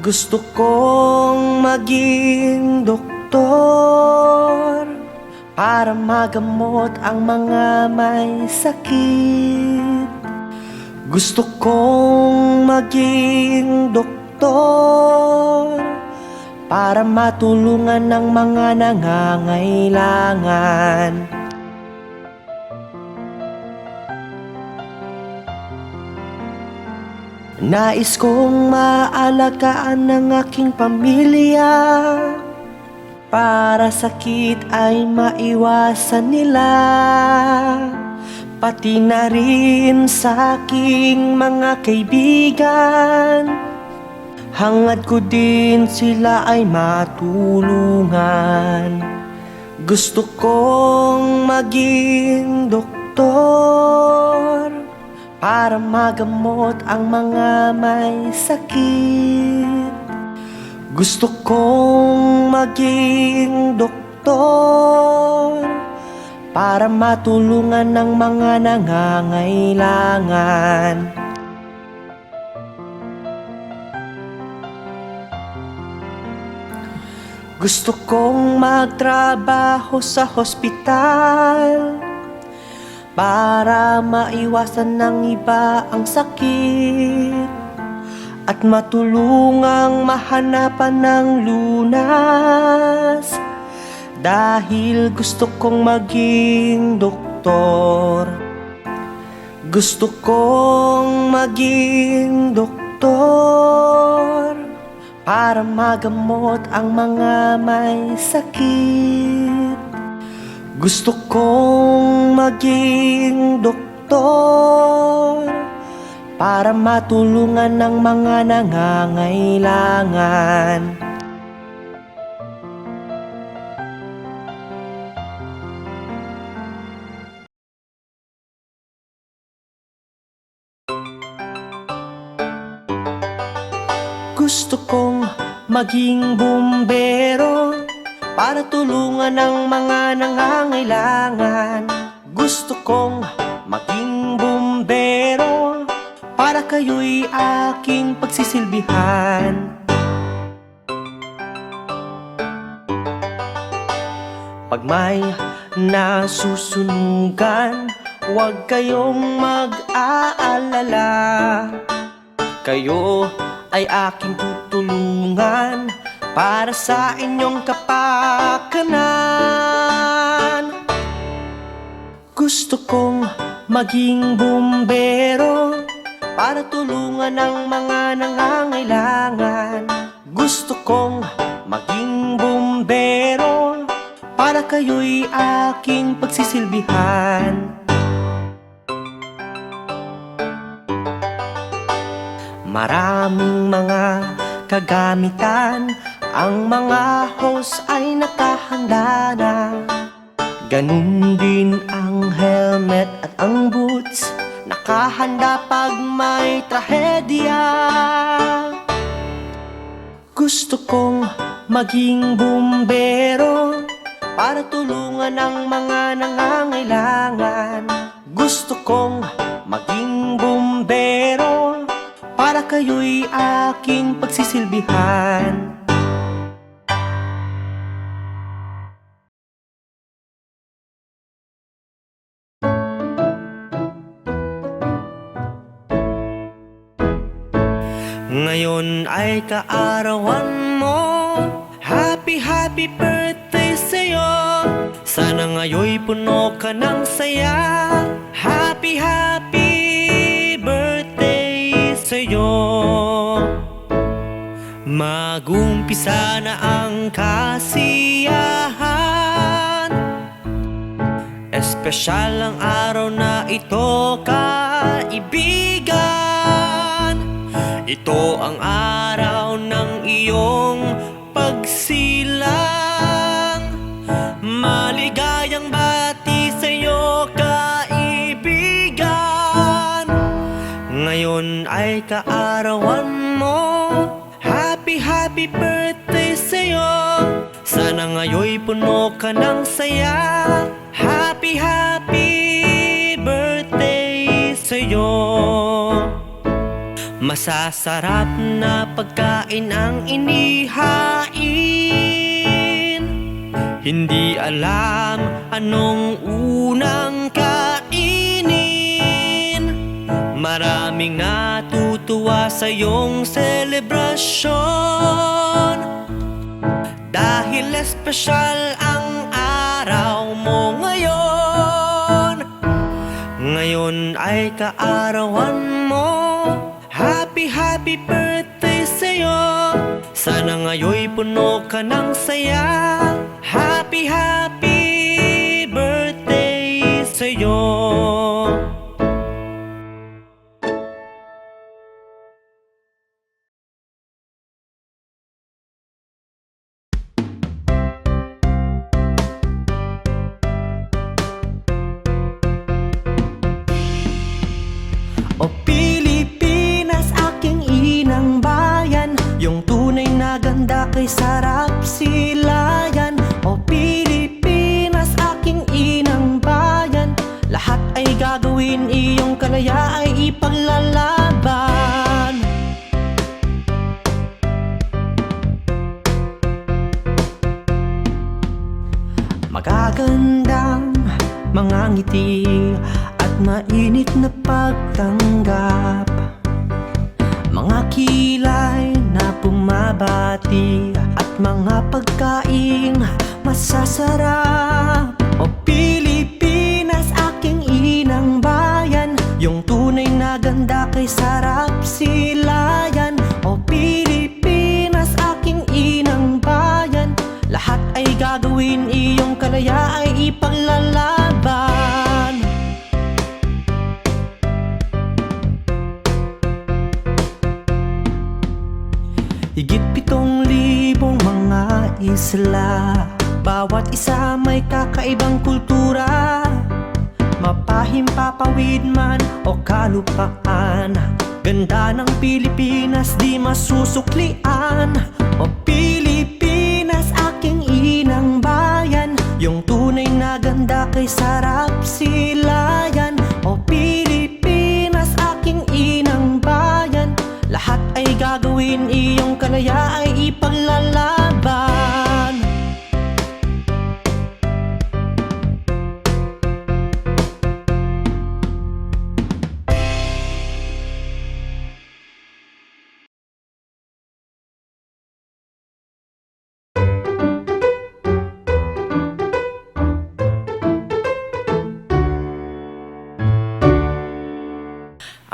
Gusto kong maging doktor para magamot ang mga may sakit. Gusto kong maging doktor para matulungan ang mga nangangailangan. Nais kong maalagaan ng aking pamilya para sakit ay maiwasan nila, pati na rin sa aking mga kaibigan. Hangad ko din sila ay matulungan. Gusto kong maging doktor para magamot ang mga may sakit. Gusto kong maging doktor para matulungan ng mga nangangailangan. Gusto kong magtrabaho sa hospital para maiwasan ng iba ang sakit at matulungang mahanapan ng lunas. Dahil gusto kong maging doktor. Gusto kong maging doktor para magamot ang mga may sakit. Gusto kong maging doktor para matulungan ng mga nangangailangan. Gusto kong maging bumbero para tulungan ang mga nangangailangan. Gusto kong maging bumbero para kayo'y aking pagsisilbihan. Pag may nasusunugan, huwag kayong mag-aalala. Kayo ay aking tutulungan para sa inyong kapakanan. Gusto kong maging bumbero para tulungan ang mga nangangailangan. Gusto kong maging bumbero para kayo'y aking pagsisilbihan. Maraming mga kagamitan, ang mga hose ay nakahanda na. Ganun din ang helmet at ang boots, nakahanda pag may trahedya. Gusto kong maging bumbero para tulungan ang mga nangangailangan. Gusto kong maging bumbero para kayo'y aking pagsisilbihan. Ngayon ay kaarawan mo, happy happy birthday sa'yo. Sana ngayon'y puno ka ng saya, happy happy birthday sa'yo. Mag-umpisa na ang kasiyahan, espesyal ang araw na ito, kaibigan. Ito ang araw ng iyong pagsilang. Maligayang bati sa'yo, kaibigan. Ngayon ay kaarawan mo, happy happy birthday sa'yo. Sana ngayon'y puno ka ng saya, happy happy birthday sa'yo. Masasarap na pagkain ang inihain. Hindi alam anong unang kainin. Maraming natutuwa sa iyong selebrasyon, dahil espesyal ang araw mo ngayon. Ngayon ay kaarawan mo. Happy, happy birthday sa'yo. Sana ngayon'y puno ka ng saya. Happy, happy birthday sa'yo. O Pilipinas, aking inang bayan, yung tunay na ganda kay sarap silayan. O Pilipinas, aking inang bayan, lahat ay gagawin, iyong kalaya ay ipaglalaban. Magagandang mga ngiti at mainit na pagtanggap, mga kilay na bumabati at mga pagkain masasarap. O Pilipinas, aking inang bayan, yung tunay na ganda kay sarap silayan. O Pilipinas, aking inang bayan, lahat ay gagawin, iyong kalaya ay ipaglalaban. Higit 7,000 mga isla, bawat isa may kakaibang kultura. Mapahimpapawid man o kalupaan, ganda ng Pilipinas di masusuklian. O Pilipinas, aking inang bayan, yung tunay na ganda kay sarap silayan. O Pilipinas, aking inang bayan, lahat ay gagawin, iyong kalaya ay ipaglalaban.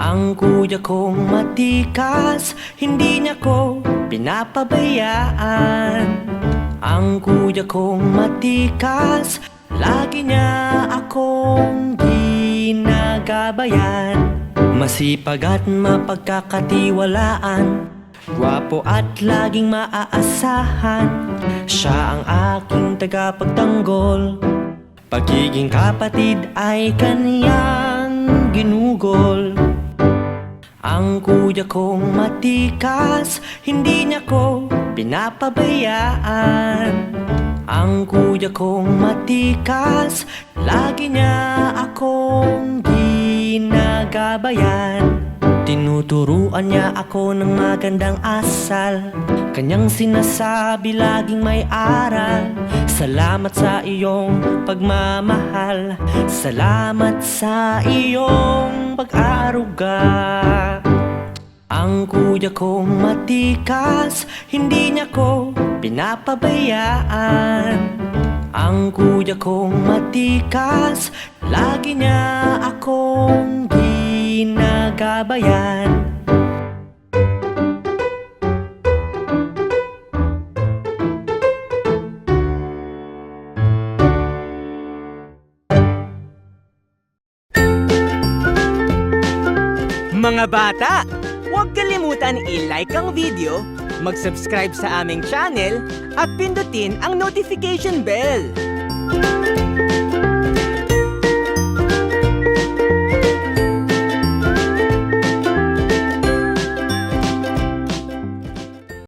Ang kuya kong matikas, hindi niya ko pinapabayaan. Ang kuya kong matikas, lagi niya akong ginagabayan. Masipag at mapagkakatiwalaan, gwapo at laging maaasahan. Siya ang aking tagapagtanggol, pagiging kapatid ay kaniyang ginugol. Ang kuya kong matikas, hindi niya ko pinapabayaan. Ang kuya kong matikas, lagi niya akong ginagabayan. Tinuturuan niya ako ng magandang asal, kanyang sinasabi laging may aral. Salamat sa iyong pagmamahal, salamat sa iyong pag-aaruga. Ang kuya kong matikas, hindi niya ko pinapabayaan. Ang kuya kong matikas, lagi niya akong ginagabayan. Mga bata, huwag kalimutan i-like ang video, mag-subscribe sa aming channel, at pindutin ang notification bell.